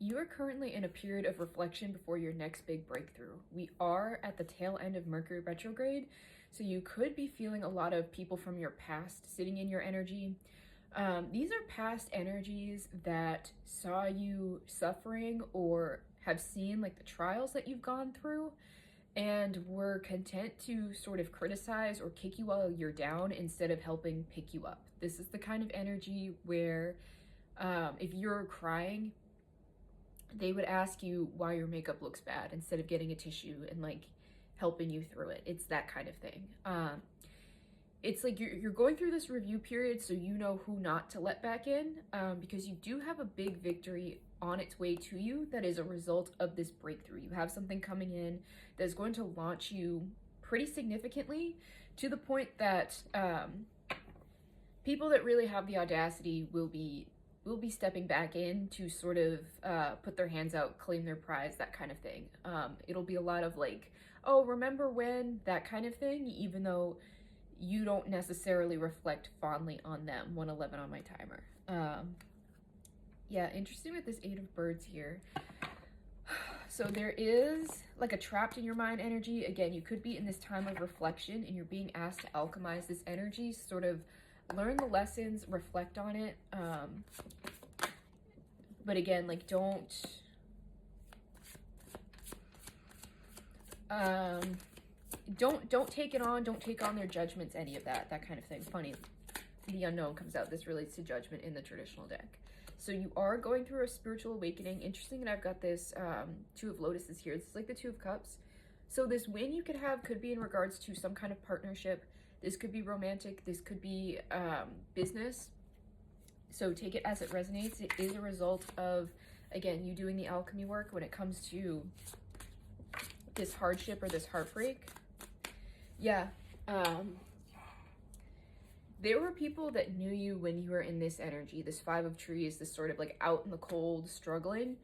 you are currently in a period of reflection before your next big breakthrough. We are at the tail end of Mercury retrograde, so you could be feeling a lot of people from your past sitting in your energy. These are past energies that saw you suffering or have seen like the trials that you've gone through and were content to sort of criticize or kick you while you're down instead of helping pick you up. This is the kind of energy where if you're crying, they would ask you why your makeup looks bad instead of getting a tissue and like helping you through it. It's that kind of thing. It's like you're going through this review period so you know who not to let back in, because you do have a big victory on its way to you that is a result of this breakthrough. You have something coming in that is going to launch you pretty significantly to the point that people that really have the audacity will be stepping back in to sort of put their hands out, claim their prize, that kind of thing. It'll be a lot of like, oh, remember when, that kind of thing, even though you don't necessarily reflect fondly on them. 111 on my timer. Yeah, interesting with this Eight of Birds here. So there is like a trapped in your mind energy. Again, you could be in this time of reflection and you're being asked to alchemize this energy, sort of learn the lessons, reflect on it. But again, like don't take it on, don't take on their judgments, any of that kind of thing. Funny, the unknown comes out. This relates to judgment in the traditional deck. So you are going through a spiritual awakening. Interesting that I've got this Two of Lotuses here. This is like the Two of Cups. So this win you could have could be in regards to some kind of partnership. This could be romantic. This could be business. So take it as it resonates. It is a result of, again, you doing the alchemy work when it comes to this hardship or this heartbreak. Yeah. There were people that knew you when you were in this energy, this Five of Trees, this sort of like out in the cold, struggling.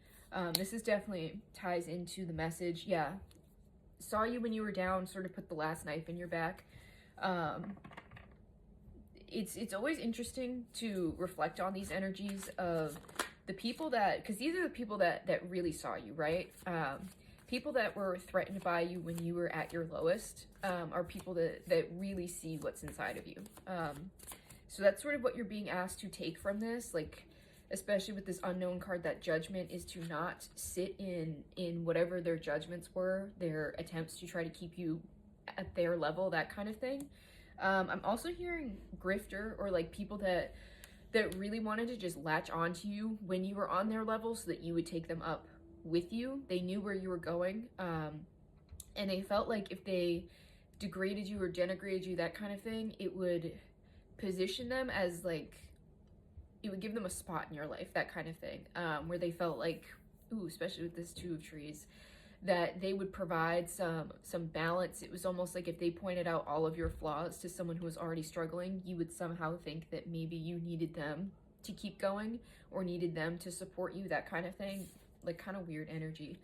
This is definitely ties into the message. Yeah. Saw you when you were down, sort of put the last knife in your back. It's always interesting to reflect on these energies of the people that, because these are the people that really saw you, right? People that were threatened by you when you were at your lowest are people that really see what's inside of you. So that's sort of what you're being asked to take from this, like, especially with this unknown card, that judgment is to not sit in whatever their judgments were, their attempts to try to keep you at their level, that kind of thing. I'm also hearing grifter, or like people that really wanted to just latch onto you when you were on their level so that you would take them up with you. They knew where you were going, and they felt like if they degraded you or denigrated you, that kind of thing, it would position them as like, it would give them a spot in your life, that kind of thing, where they felt like, ooh, especially with this Two of Trees, that they would provide some balance. It was almost like if they pointed out all of your flaws to someone who was already struggling, you would somehow think that maybe you needed them to keep going or needed them to support you, that kind of thing. Like kind of weird energy.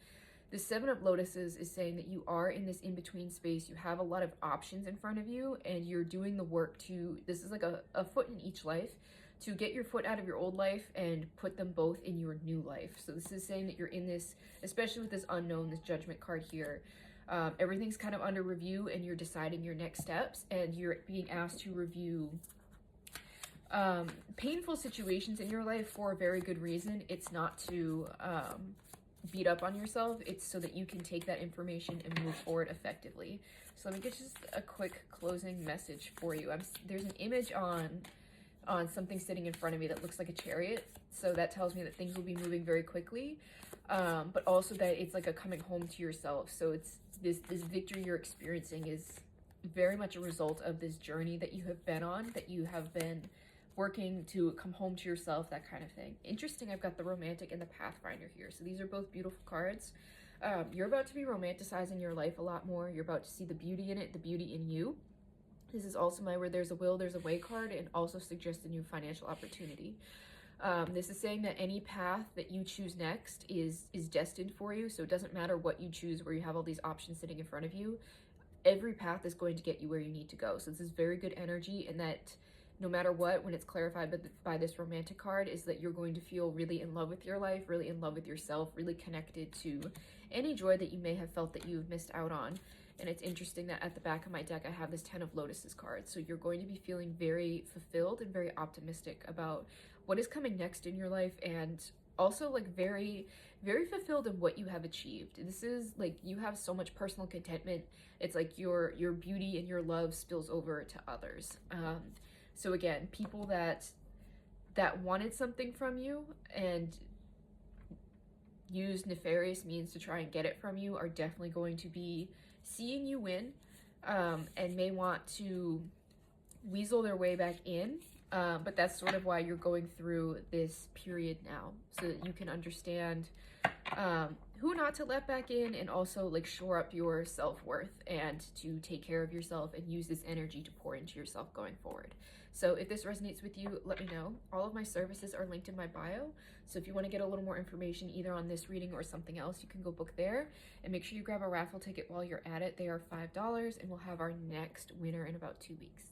The Seven of Lotuses is saying that you are in this in-between space. You have a lot of options in front of you and you're doing the work to, this is like a foot in each life, to get your foot out of your old life and put them both in your new life. So this is saying that you're in this, especially with this unknown, this judgment card here, everything's kind of under review and you're deciding your next steps and you're being asked to review painful situations in your life for a very good reason. It's not to beat up on yourself. It's so that you can take that information and move forward effectively. So let me get just a quick closing message for you. There's an image on something sitting in front of me that looks like a chariot. So that tells me that things will be moving very quickly, but also that it's like a coming home to yourself. So it's this victory you're experiencing is very much a result of this journey that you have been on, that you have been working to come home to yourself, that kind of thing. Interesting, I've got the Romantic and the Pathfinder here. So these are both beautiful cards. You're about to be romanticizing your life a lot more. You're about to see the beauty in it, the beauty in you. This is also my where there's a will, there's a way card, and also suggests a new financial opportunity. This is saying that any path that you choose next is destined for you. So it doesn't matter what you choose, where you have all these options sitting in front of you. Every path is going to get you where you need to go. So this is very good energy, and that no matter what, when it's clarified by this romantic card, is that you're going to feel really in love with your life, really in love with yourself, really connected to any joy that you may have felt that you've missed out on. And it's interesting that at the back of my deck, I have this 10 of Lotuses card. So you're going to be feeling very fulfilled and very optimistic about what is coming next in your life, and also like very, very fulfilled in what you have achieved. This is like, you have so much personal contentment. It's like your beauty and your love spills over to others. So again, people that wanted something from you and used nefarious means to try and get it from you are definitely going to be seeing you win, and may want to weasel their way back in. But that's sort of why you're going through this period now, so that you can understand who not to let back in, and also like shore up your self-worth and to take care of yourself and use this energy to pour into yourself going forward. So if this resonates with you, let me know. All of my services are linked in my bio. So if you want to get a little more information either on this reading or something else, you can go book there. And make sure you grab a raffle ticket while you're at it. They are $5, and we'll have our next winner in about 2 weeks.